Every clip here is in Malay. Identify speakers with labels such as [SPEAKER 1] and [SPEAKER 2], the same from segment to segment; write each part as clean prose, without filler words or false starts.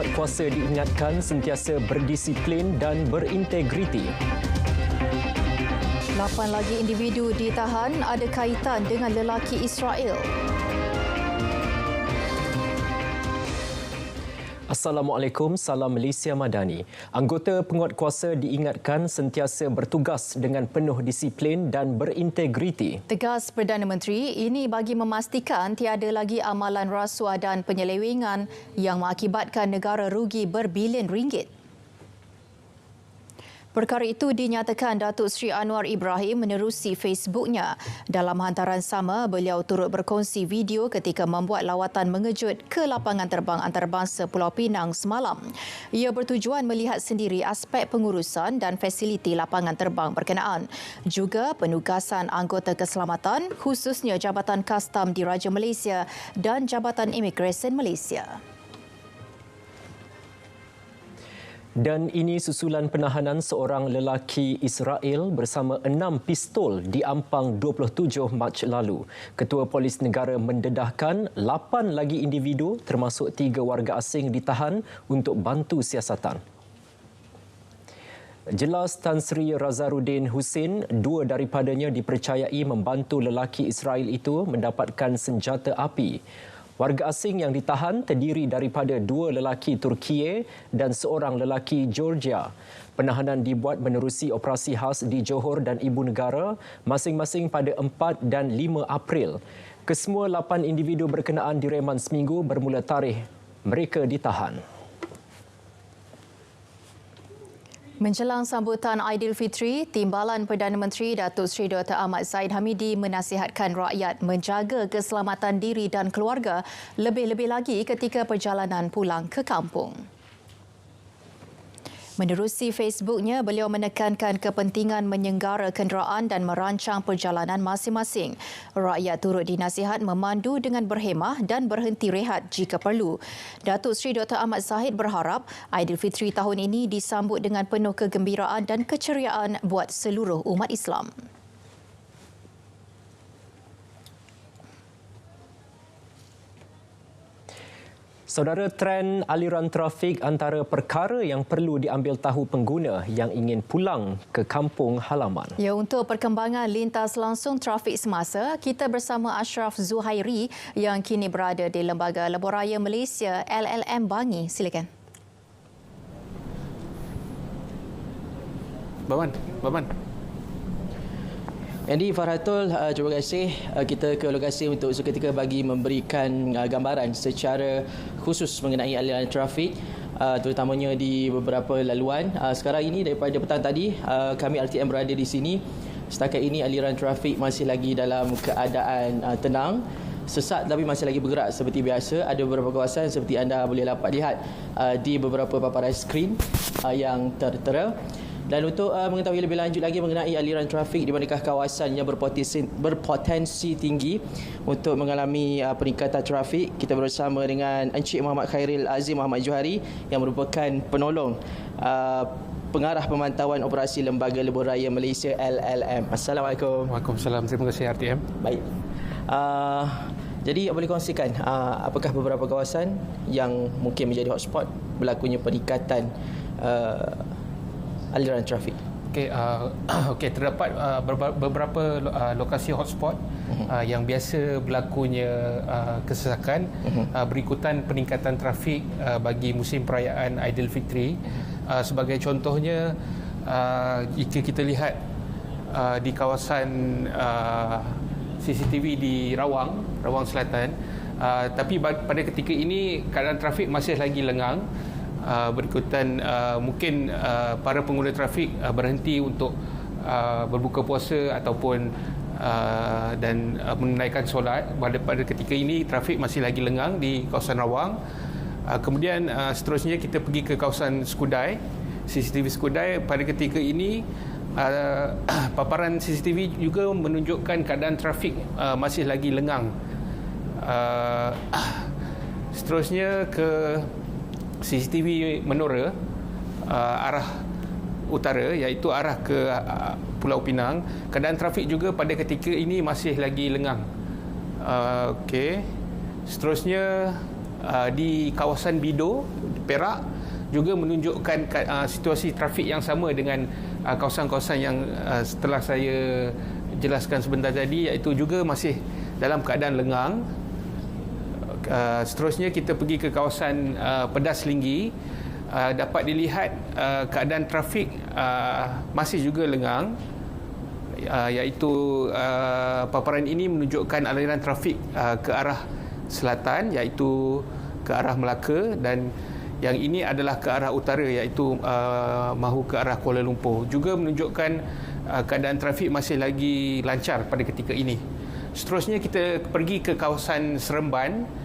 [SPEAKER 1] penguatkuasa diingatkan sentiasa berdisiplin dan berintegriti.
[SPEAKER 2] 8 lagi individu ditahan ada kaitan dengan lelaki Israel.
[SPEAKER 1] Assalamualaikum, salam Malaysia Madani. Anggota penguatkuasa diingatkan sentiasa bertugas dengan penuh disiplin dan berintegriti.
[SPEAKER 2] Tegas Perdana Menteri ini bagi memastikan tiada lagi amalan rasuah dan penyelewengan yang mengakibatkan negara rugi berbilion ringgit. Perkara itu dinyatakan Datuk Seri Anwar Ibrahim menerusi Facebooknya. Dalam hantaran sama, beliau turut berkongsi video ketika membuat lawatan mengejut ke lapangan terbang antarabangsa Pulau Pinang semalam. Ia bertujuan melihat sendiri aspek pengurusan dan fasiliti lapangan terbang berkenaan. Juga penugasan anggota keselamatan, khususnya Jabatan Kastam Diraja Malaysia dan Jabatan Imigresen Malaysia.
[SPEAKER 1] Dan ini susulan penahanan seorang lelaki Israel bersama 6 pistol di Ampang 27 Mac lalu. Ketua Polis Negara mendedahkan 8 lagi individu termasuk 3 warga asing ditahan untuk bantu siasatan. Jelas Tan Sri Razarudin Husin, 2 daripadanya dipercayai membantu lelaki Israel itu mendapatkan senjata api. Warga asing yang ditahan terdiri daripada 2 lelaki Turkiye dan seorang lelaki Georgia. Penahanan dibuat menerusi operasi khas di Johor dan Ibu Negara masing-masing pada 4 dan 5 April. Kesemua 8 individu berkenaan direman seminggu bermula tarikh mereka ditahan.
[SPEAKER 2] Menjelang sambutan Aidilfitri, Timbalan Perdana Menteri Datuk Seri Dr. Ahmad Zahid Hamidi menasihatkan rakyat menjaga keselamatan diri dan keluarga lebih-lebih lagi ketika perjalanan pulang ke kampung. Menerusi Facebooknya, beliau menekankan kepentingan menyenggara kenderaan dan merancang perjalanan masing-masing. Rakyat turut dinasihat memandu dengan berhemah dan berhenti rehat jika perlu. Datuk Seri Dr. Ahmad Zahid berharap Aidilfitri tahun ini disambut dengan penuh kegembiraan dan keceriaan buat seluruh umat Islam.
[SPEAKER 1] Saudara, trend aliran trafik antara perkara yang perlu diambil tahu pengguna yang ingin pulang ke kampung halaman.
[SPEAKER 2] Ya, untuk perkembangan lintas langsung trafik semasa, kita bersama Ashraf Zuhairi yang kini berada di Lembaga Lebuhraya Malaysia LLM Bangi. Silakan.
[SPEAKER 3] Baman. Andy, Farhatul, terima kasih kita ke lokasi untuk seketika bagi memberikan gambaran secara khusus mengenai aliran trafik, terutamanya di beberapa laluan. Sekarang ini daripada petang tadi kami RTM berada di sini. Setakat ini aliran trafik masih lagi dalam keadaan tenang, sesak tapi masih lagi bergerak seperti biasa. Ada beberapa kawasan seperti anda boleh dapat lihat di beberapa paparan skrin yang tertera. Dan untuk mengetahui lebih lanjut lagi mengenai aliran trafik di manakah kawasan yang berpotensi tinggi untuk mengalami peningkatan trafik, kita bersama dengan Encik Muhammad Khairil Azim Muhammad Johari yang merupakan penolong pengarah pemantauan operasi Lembaga Lebuhraya Malaysia LLM. Assalamualaikum.
[SPEAKER 4] Waalaikumsalam. Terima kasih RTM.
[SPEAKER 3] Baik. Jadi boleh kongsikan apakah beberapa kawasan yang mungkin menjadi hotspot berlakunya peningkatan aliran trafik?
[SPEAKER 4] Okey, terdapat beberapa lokasi hotspot yang biasa berlakunya kesesakan berikutan peningkatan trafik bagi musim perayaan Aidilfitri. Sebagai contohnya, jika kita lihat di kawasan CCTV di Rawang Selatan, tapi pada ketika ini keadaan trafik masih lagi lengang. Berikutan mungkin para pengguna trafik berhenti untuk berbuka puasa ataupun dan menunaikan solat. Pada ketika ini trafik masih lagi lengang di kawasan Rawang. Kemudian seterusnya kita pergi ke kawasan Skudai, CCTV Skudai. Pada ketika ini paparan CCTV juga menunjukkan keadaan trafik masih lagi lengang. Seterusnya ke CCTV Menora arah utara, iaitu arah ke Pulau Pinang. Keadaan trafik juga pada ketika ini masih lagi lengang. Okey. Seterusnya di kawasan Bido, Perak juga menunjukkan situasi trafik yang sama dengan kawasan-kawasan yang setelah saya jelaskan sebentar tadi, iaitu juga masih dalam keadaan lengang. Seterusnya kita pergi ke kawasan Pedas Linggi, dapat dilihat keadaan trafik masih juga lengang, iaitu paparan ini menunjukkan aliran trafik ke arah selatan, iaitu ke arah Melaka, dan yang ini adalah ke arah utara, iaitu mahu ke arah Kuala Lumpur. Juga menunjukkan keadaan trafik masih lagi lancar pada ketika ini. Seterusnya kita pergi ke kawasan Seremban.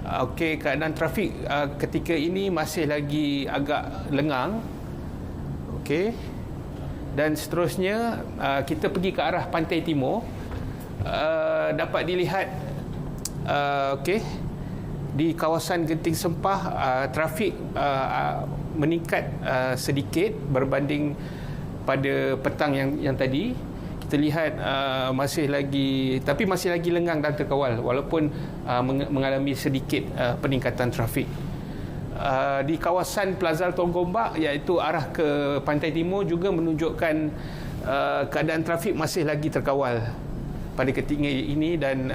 [SPEAKER 4] Okey, keadaan trafik ketika ini masih lagi agak lengang. Okey. Dan seterusnya kita pergi ke arah Pantai Timur. Dapat dilihat okey, di kawasan Genting Sempah trafik meningkat sedikit berbanding pada petang yang tadi. Kita lihat masih lagi lengang dan terkawal walaupun mengalami sedikit peningkatan trafik. Di kawasan Plaza Tong Gombak, iaitu arah ke Pantai Timur, juga menunjukkan keadaan trafik masih lagi terkawal pada ketika ini, dan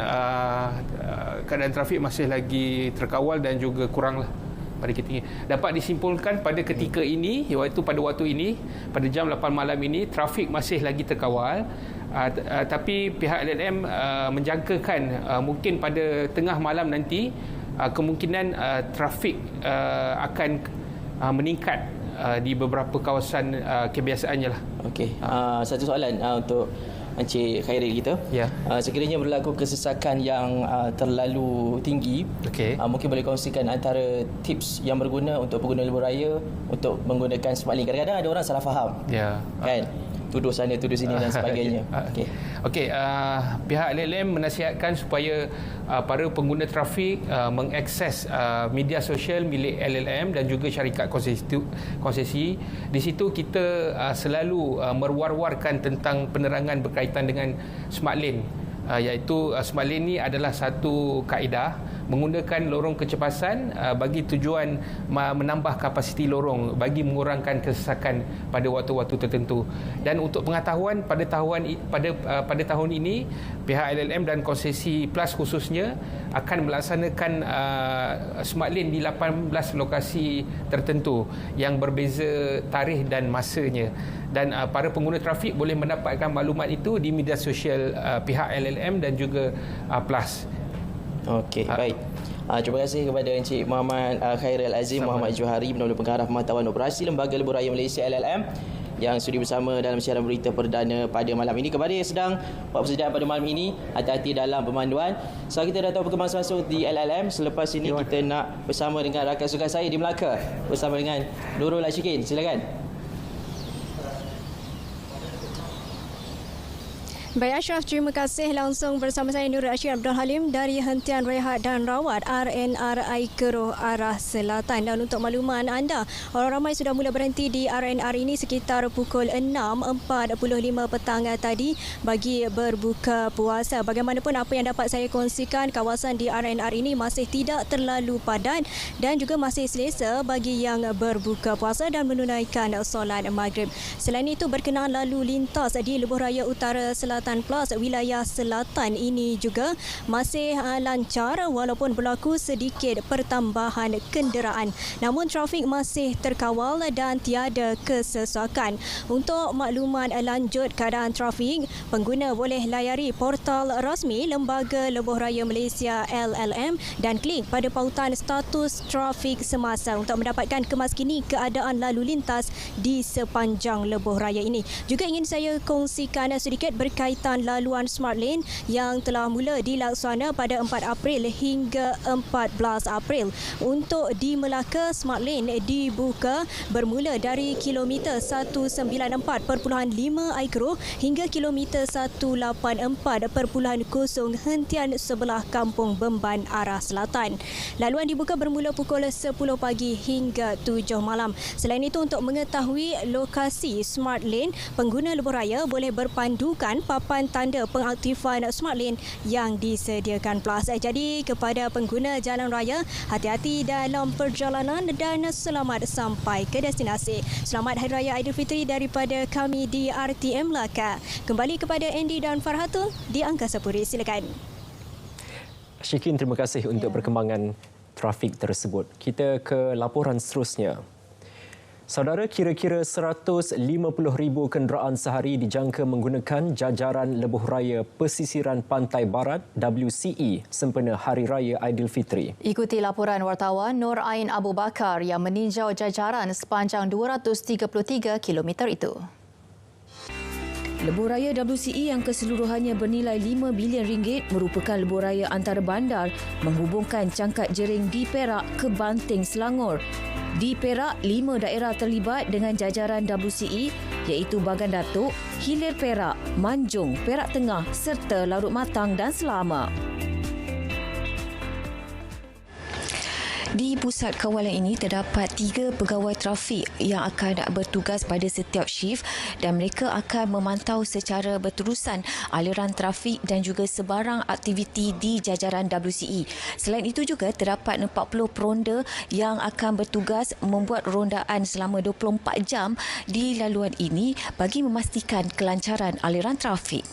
[SPEAKER 4] keadaan trafik masih lagi terkawal dan juga kuranglah pada ketika ini. Dapat disimpulkan pada ketika ini, iaitu pada waktu ini, pada jam 8 malam ini, trafik masih lagi terkawal. Tapi pihak LLM menjangkakan mungkin pada tengah malam nanti kemungkinan trafik akan meningkat di beberapa kawasan kebiasaannya lah.
[SPEAKER 3] Okey, satu soalan untuk Encik Khairil kita.
[SPEAKER 4] Ya.
[SPEAKER 3] Sekiranya berlaku kesesakan yang terlalu tinggi, mungkin boleh kongsikan antara tips yang berguna untuk pengguna lebuh raya untuk menggunakan SmartLink. Kadang-kadang ada orang salah faham.
[SPEAKER 4] Ya.
[SPEAKER 3] Kan? Tuduh sana, tuduh sini dan sebagainya.
[SPEAKER 4] Okey, pihak LLM menasihatkan supaya para pengguna trafik mengakses media sosial milik LLM dan juga syarikat konsesi. Di situ kita selalu merwar-warkan tentang penerangan berkaitan dengan SmartLane, iaitu SmartLane ni adalah satu kaedah menggunakan lorong kecepatan bagi tujuan menambah kapasiti lorong bagi mengurangkan kesesakan pada waktu-waktu tertentu. Dan untuk pengetahuan, pada tahun ini pihak LLM dan konsesi Plus khususnya akan melaksanakan SmartLane di 18 lokasi tertentu yang berbeza tarikh dan masanya. Dan para pengguna trafik boleh mendapatkan maklumat itu di media sosial pihak LLM dan juga Plus.
[SPEAKER 3] Okey, baik. Terima kasih kepada Encik Muhammad Khairil Azim Muhammad Johari, Penolong Pengarah Pemantauan Operasi Lembaga Lebuh Raya Malaysia LLM, yang sudi bersama dalam siaran berita perdana pada malam ini. Kepada yang sedang buat persediaan pada malam ini, hati-hati dalam pemanduan. So kita dah tahu perkembangan semasa di LLM. Selepas ini kita nak bersama dengan rakan sukan saya di Melaka, bersama dengan Nurul Ashikin. Silakan.
[SPEAKER 5] Baik Ashraf, terima kasih. Langsung bersama saya Nurul Ashir Abdul Halim dari Hentian Rehat dan Rawat RNRI Keroh Arah Selatan. Dan untuk makluman anda, orang ramai sudah mula berhenti di RNR ini sekitar pukul 6.45 petang tadi bagi berbuka puasa. Bagaimanapun apa yang dapat saya kongsikan, kawasan di RNR ini masih tidak terlalu padat dan juga masih selesa bagi yang berbuka puasa dan menunaikan solat maghrib. Selain itu, berkenaan lalu lintas di Lebuh Raya Utara Selatan Plus wilayah selatan ini juga masih lancar walaupun berlaku sedikit pertambahan kenderaan. Namun trafik masih terkawal dan tiada kesesakan. Untuk makluman lanjut keadaan trafik, pengguna boleh layari portal rasmi Lembaga Lebuh Raya Malaysia LLM dan klik pada pautan status trafik semasa untuk mendapatkan kemaskini keadaan lalu lintas di sepanjang lebuh raya ini. Juga ingin saya kongsikan sedikit berkaitan laluan SmartLane yang telah mula dilaksana pada 4 April hingga 14 April. Untuk di Melaka, SmartLane dibuka bermula dari kilometer 194.5 Aikro hingga kilometer 184.0 hentian sebelah Kampung Bemban arah selatan. Laluan dibuka bermula pukul 10 pagi hingga 7 malam. Selain itu, untuk mengetahui lokasi SmartLane, pengguna lebuh raya boleh berpandukan papan papan tanda pengaktifan SmartLane yang disediakan PLAS. Jadi kepada pengguna jalan raya, hati-hati dalam perjalanan dan selamat sampai ke destinasi. Selamat Hari Raya Aidilfitri daripada kami di RTM Melaka. Kembali kepada Andy dan Farhatul di Angkasa Puri. Silakan.
[SPEAKER 1] Syikin, terima kasih untuk perkembangan trafik tersebut. Kita ke laporan seterusnya. Saudara, kira-kira 150,000 kenderaan sehari dijangka menggunakan jajaran lebuh raya pesisiran pantai barat WCE sempena Hari Raya Aidilfitri.
[SPEAKER 2] Ikuti laporan wartawan Nur Ain Abu Bakar yang meninjau jajaran sepanjang 233 km itu.
[SPEAKER 6] Lebuh raya WCE yang keseluruhannya bernilai RM5 bilion merupakan lebuh raya antarabandar menghubungkan Cangkat Jering di Perak ke Banting, Selangor. Di Perak, 5 daerah terlibat dengan jajaran WCE iaitu Bagan Datuk, Hilir Perak, Manjung, Perak Tengah serta Larut Matang dan Selama. Di pusat kawalan ini terdapat 3 pegawai trafik yang akan bertugas pada setiap shift dan mereka akan memantau secara berterusan aliran trafik dan juga sebarang aktiviti di jajaran WCE. Selain itu juga terdapat 40 peronda yang akan bertugas membuat rondaan selama 24 jam di laluan ini bagi memastikan kelancaran aliran trafik.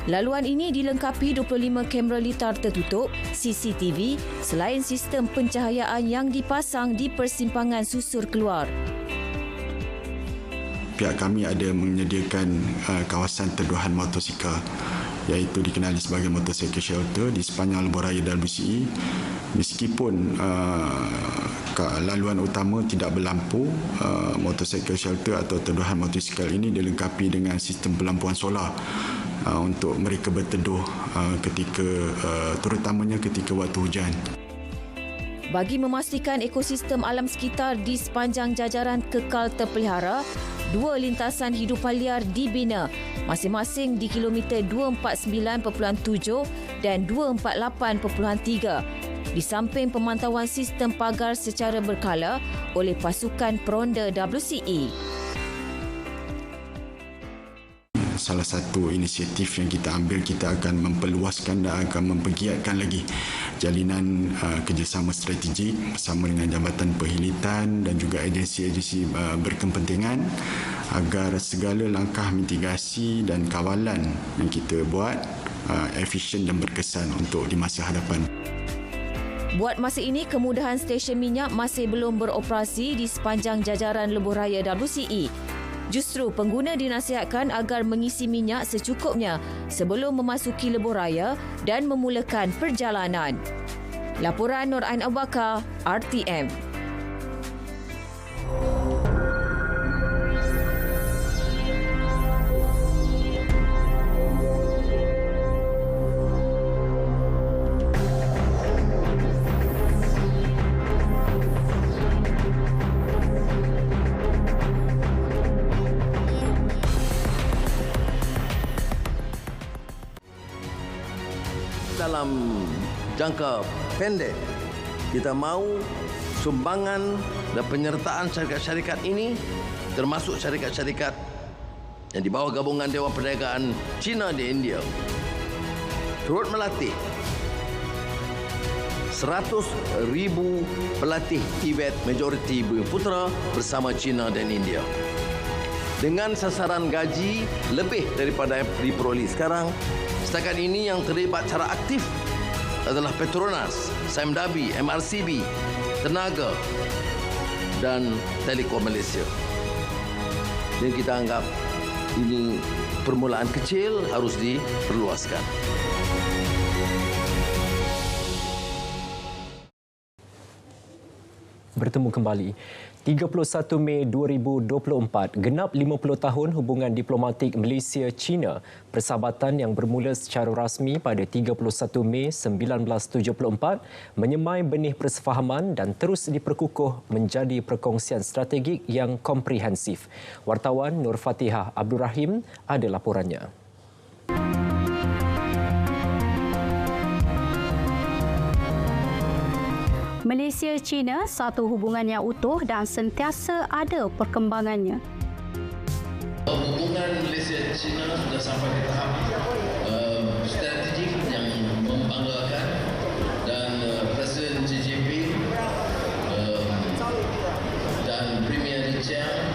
[SPEAKER 6] Laluan ini dilengkapi 25 kamera litar tertutup, CCTV, selain sistem pencahayaan yang dipasang di persimpangan susur keluar.
[SPEAKER 7] Pihak kami ada menyediakan kawasan teduhan motosikal iaitu dikenali sebagai motorcycle shelter di sepanjang lebuh raya WCE. Meskipun laluan utama tidak berlampu, motorcycle shelter atau teduhan motosikal ini dilengkapi dengan sistem pelampuan solar untuk mereka berteduh terutamanya ketika waktu hujan.
[SPEAKER 6] Bagi memastikan ekosistem alam sekitar di sepanjang jajaran kekal terpelihara, 2 lintasan hidupan liar dibina, masing-masing di kilometer 249.7 dan 248.3. Di samping pemantauan sistem pagar secara berkala oleh pasukan peronda WCE.
[SPEAKER 7] Salah satu inisiatif yang kita ambil, kita akan memperluaskan dan akan mempergiatkan lagi jalinan kerjasama strategik bersama dengan Jabatan Perhilitan dan juga agensi-agensi berkepentingan agar segala langkah mitigasi dan kawalan yang kita buat efisien dan berkesan untuk di masa hadapan.
[SPEAKER 6] Buat masa ini, kemudahan stesen minyak masih belum beroperasi di sepanjang jajaran lebuh raya WCE. Justru pengguna dinasihatkan agar mengisi minyak secukupnya sebelum memasuki lebuh raya dan memulakan perjalanan. Laporan Nur Ain Abu Bakar, RTM.
[SPEAKER 8] Dalam jangka pendek, kita mahu sumbangan dan penyertaan syarikat-syarikat ini, termasuk syarikat-syarikat yang di bawah gabungan Dewan Perniagaan China di India, turut melatih 100,000 pelatih TVET majoriti Bumi Putra bersama China dan India. Dengan sasaran gaji lebih daripada yang diperoleh sekarang. Setakat ini yang terlibat secara aktif adalah Petronas, Samdabi, MRCB, Tenaga dan Telekom Malaysia. Dan kita anggap ini permulaan kecil, harus diperluaskan.
[SPEAKER 1] Bertemu kembali. 31 Mei 2024, genap 50 tahun hubungan diplomatik Malaysia-China, persahabatan yang bermula secara rasmi pada 31 Mei 1974, menyemai benih persefahaman dan terus diperkukuh menjadi perkongsian strategik yang komprehensif. Wartawan Nur Fatihah Abdul Rahim ada laporannya.
[SPEAKER 9] Malaysia-China satu hubungan yang utuh dan sentiasa ada perkembangannya.
[SPEAKER 8] hubungan Malaysia-China sudah sampai ke tahap strategik yang membanggakan dan Presiden Xi Jinping dan Premier Li Qiang,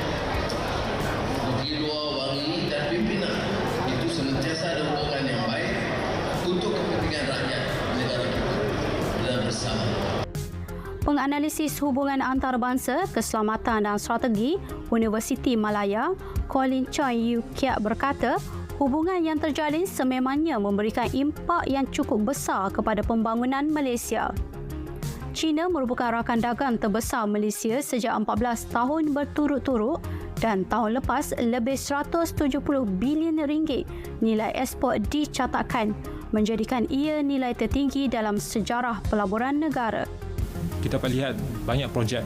[SPEAKER 8] Menteri Luar Wang Yi dan pimpinan itu senantiasa ada hubungan yang baik untuk kepentingan rakyat negara kita dan bersama.
[SPEAKER 9] Penganalisis hubungan antarabangsa, keselamatan dan strategi Universiti Malaya, Colin Choi Yew Kiat berkata, hubungan yang terjalin sememangnya memberikan impak yang cukup besar kepada pembangunan Malaysia. China merupakan rakan dagang terbesar Malaysia sejak 14 tahun berturut-turut dan tahun lepas lebih 170 bilion ringgit nilai ekspor dicatatkan, menjadikan ia nilai tertinggi dalam sejarah pelaburan negara.
[SPEAKER 10] Kita dapat lihat banyak projek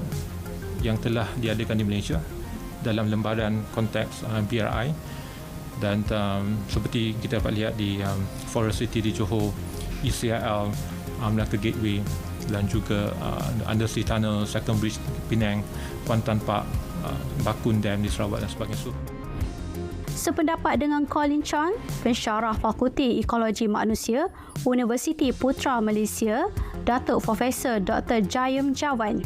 [SPEAKER 10] yang telah diadakan di Malaysia dalam lembaran konteks BRI dan seperti kita dapat lihat di Forest City di Johor, ECIL, Melaka Gateway dan juga Undersea Tunnel, Second Bridge Penang, Kuantan Park, Bakun Dam di Sarawak dan sebagainya.
[SPEAKER 9] Sependapat dengan Colin Chan, pensyarah Fakulti Ekologi Manusia, Universiti Putra Malaysia, Datuk Profesor Dr. Jayam Jawan.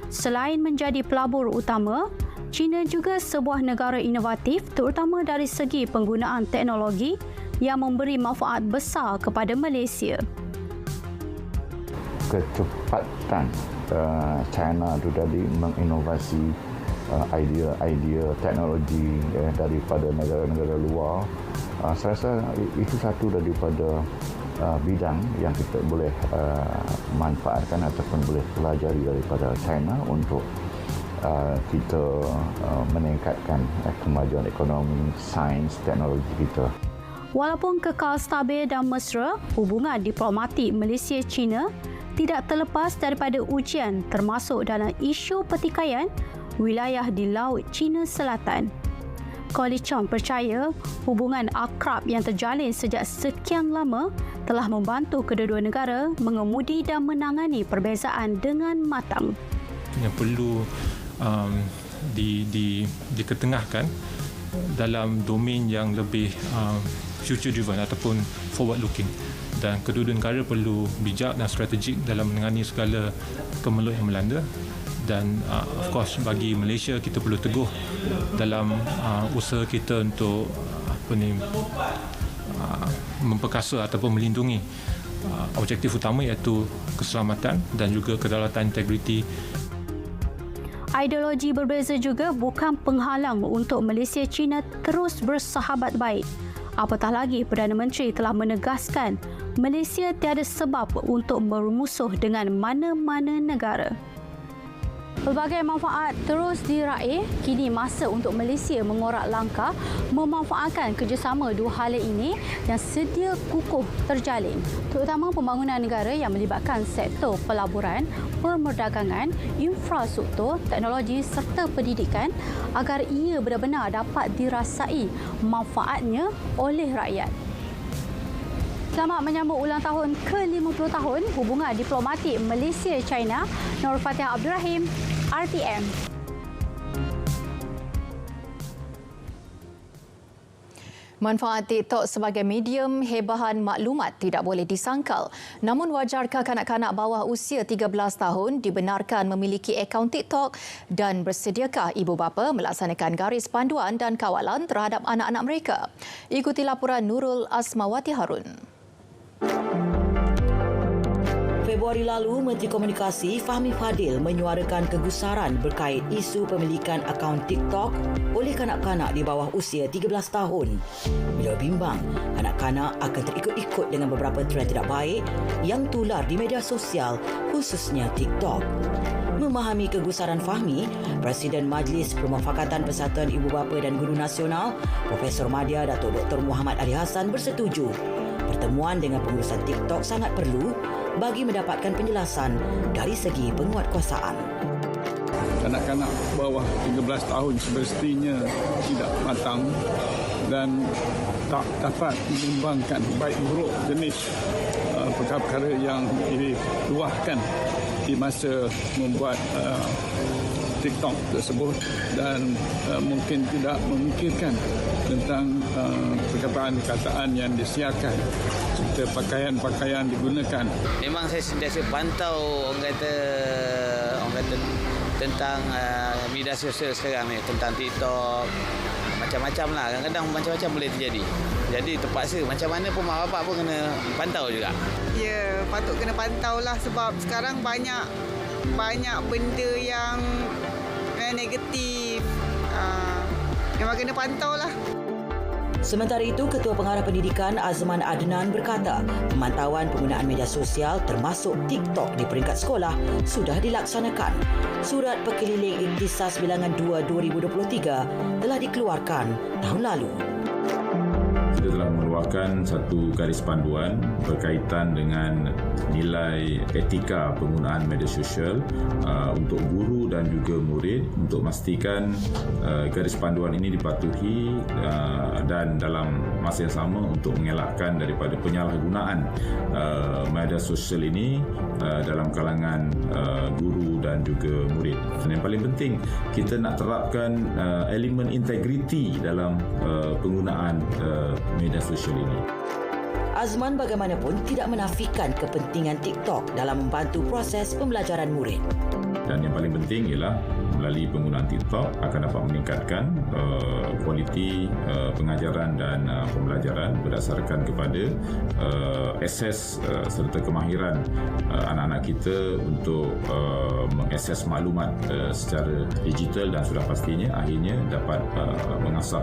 [SPEAKER 9] Selain menjadi pelabur utama, China juga sebuah negara inovatif terutama dari segi penggunaan teknologi yang memberi manfaat besar kepada Malaysia.
[SPEAKER 11] Kecepatan China itu tadi menginovasi idea teknologi daripada negara-negara luar. Saya rasa itu satu daripada bidang yang kita boleh manfaatkan ataupun boleh pelajari daripada China untuk kita meningkatkan kemajuan ekonomi, sains, teknologi kita.
[SPEAKER 9] Walaupun kekal stabil dan mesra, hubungan diplomatik Malaysia-China tidak terlepas daripada ujian termasuk dalam isu pertikaian wilayah di Laut Cina Selatan. Colin Chong percaya hubungan akrab yang terjalin sejak sekian lama telah membantu kedua-dua negara mengemudi dan menangani perbezaan dengan matang.
[SPEAKER 10] Yang perlu diketengahkan dalam domain yang lebih future driven ataupun forward looking, dan kedua-dua negara perlu bijak dan strategik dalam menangani segala kemelut yang melanda. Dan of course bagi Malaysia kita perlu teguh dalam usaha kita untuk memperkasa ataupun melindungi objektif utama iaitu keselamatan dan juga kedaulatan integriti.
[SPEAKER 9] Ideologi berbeza juga bukan penghalang untuk Malaysia-China terus bersahabat baik. Apatah lagi Perdana Menteri telah menegaskan Malaysia tiada sebab untuk bermusuh dengan mana-mana negara. Pelbagai manfaat terus diraih, kini masa untuk Malaysia mengorak langkah memanfaatkan kerjasama dua hala ini yang sedia kukuh terjalin, terutama pembangunan negara yang melibatkan sektor pelaburan, perdagangan, infrastruktur, teknologi serta pendidikan agar ia benar-benar dapat dirasai manfaatnya oleh rakyat. Selamat menyambut ulang tahun ke-50 tahun hubungan diplomatik Malaysia-China. Nur Fatihah Abdul Rahim, RTM.
[SPEAKER 2] Manfaat TikTok sebagai medium hebahan maklumat tidak boleh disangkal. Namun wajarkah kanak-kanak bawah usia 13 tahun dibenarkan memiliki akaun TikTok dan bersediakah ibu bapa melaksanakan garis panduan dan kawalan terhadap anak-anak mereka? Ikuti laporan Nurul Asmawati Harun.
[SPEAKER 12] Februari lalu, Menteri Komunikasi Fahmi Fadil menyuarakan kegusaran berkait isu pemilikan akaun TikTok oleh kanak-kanak di bawah usia 13 tahun. Beliau bimbang kanak-kanak akan terikut-ikut dengan beberapa trend tidak baik yang tular di media sosial, khususnya TikTok. Memahami kegusaran Fahmi, Presiden Majlis Permufakatan Persatuan Ibu Bapa dan Guru Nasional, Profesor Madya Datuk Dr. Muhammad Ali Hassan bersetuju pertemuan dengan pengurusan TikTok sangat perlu bagi mendapatkan penjelasan dari segi penguatkuasaan.
[SPEAKER 13] Kanak-kanak bawah 13 tahun semestinya tidak matang dan tak dapat menyumbangkan baik buruk jenis perkara-perkara yang dituahkan di masa membuat TikTok tersebut dan mungkin tidak memikirkan tentang perkataan-perkataan yang disiarkan serta pakaian-pakaian digunakan.
[SPEAKER 14] Memang saya sentiasa pantau orang kata tentang media sosial sekarang ni, tentang TikTok, macam-macam lah. Kadang-kadang macam-macam boleh terjadi. Jadi terpaksa macam mana pun mak bapak pun kena pantau juga.
[SPEAKER 15] Ya, patut kena pantau lah sebab sekarang banyak benda yang negatif. Memang kena pantau lah.
[SPEAKER 12] Sementara itu, Ketua Pengarah Pendidikan Azman Adnan berkata, pemantauan penggunaan media sosial termasuk TikTok di peringkat sekolah sudah dilaksanakan. Surat Pekeliling Ikhtisas Bilangan 2 2023 telah dikeluarkan tahun lalu.
[SPEAKER 16] Kita telah mengeluarkan satu garis panduan berkaitan dengan nilai etika penggunaan media sosial untuk guru dan juga murid untuk memastikan garis panduan ini dipatuhi dan dalam masa yang sama untuk mengelakkan daripada penyalahgunaan media sosial ini dalam kalangan guru dan juga murid. Dan yang paling penting, kita nak terapkan elemen integriti dalam penggunaan media sosial ini.
[SPEAKER 12] Azman bagaimanapun tidak menafikan kepentingan TikTok dalam membantu proses pembelajaran murid.
[SPEAKER 16] Dan yang paling penting ialah melalui penggunaan TikTok akan dapat meningkatkan kualiti pengajaran dan pembelajaran berdasarkan kepada akses serta kemahiran anak-anak kita untuk mengakses maklumat secara digital dan sudah pastinya akhirnya dapat mengasah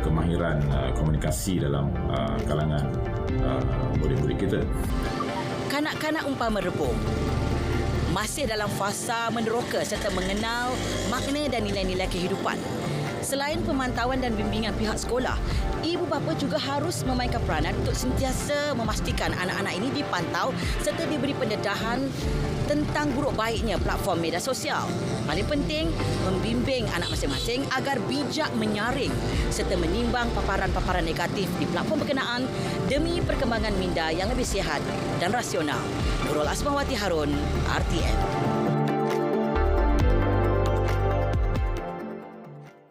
[SPEAKER 16] kemahiran komunikasi dalam kalangan murid-murid kita.
[SPEAKER 12] Kanak-kanak umpama rebung masih dalam fasa meneroka serta mengenal makna dan nilai-nilai kehidupan. Selain pemantauan dan bimbingan pihak sekolah, ibu bapa juga harus memainkan peranan untuk sentiasa memastikan anak-anak ini dipantau serta diberi pendedahan tentang buruk baiknya platform media sosial. Paling penting, membimbing anak masing-masing agar bijak menyaring serta menimbang paparan-paparan negatif di platform berkenaan demi perkembangan minda yang lebih sihat dan rasional. Nurul Asmawati Harun, RTM.